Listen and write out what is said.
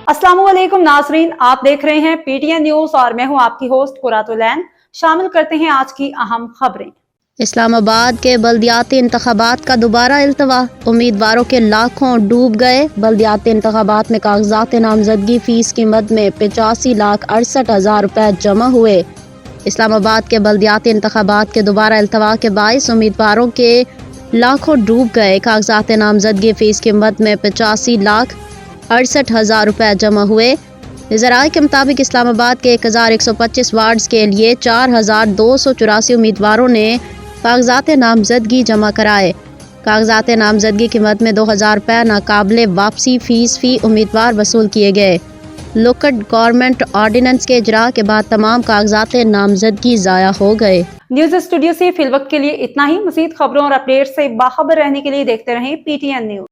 अस्सलाम वालेकुम नाजरीन, आप देख रहे हैं पीटीएन न्यूज और मैं हूं आपकी होस्ट कुरातुलैन। शामिल करते हैं आज की अहम खबरें। इस्लामाबाद के बल्दियाती इंतखाबात का दोबारा इल्तवा, उम्मीदवारों के लाखों डूब गए। बल्दियाती इंतखाबात में कागजात नामजदगी फीस की मद में 85,68,000 रुपए जमा हुए। इस्लामाबाद के बल्दियाती इंतखाबात के दोबारा इल्तवा के बाइस उम्मीदवारों के लाखों डूब गए। कागजात नामजदगी फीस की मद में 85,68,000 रुपए जमा हुए। ज़राए के मुताबिक इस्लामाबाद के 1125 वार्ड्स के लिए 4,284 उम्मीदवारों ने कागजात नामजदगी जमा कराए। कागजात नामजदगी की मद में 2,000 रुपये नाकाबिले वापसी फ़ीस फ़ी उम्मीदवार वसूल किए गए। लोकल गवर्नमेंट ऑर्डिनेंस के इजरा के बाद तमाम कागजात नामजदगी ज़ाया हो गए। न्यूज स्टूडियो से फिलवक्त के लिए इतना ही। मज़ीद खबरों और अपडेट से बाखबर रहने के लिए देखते रहें पीटीएन न्यूज।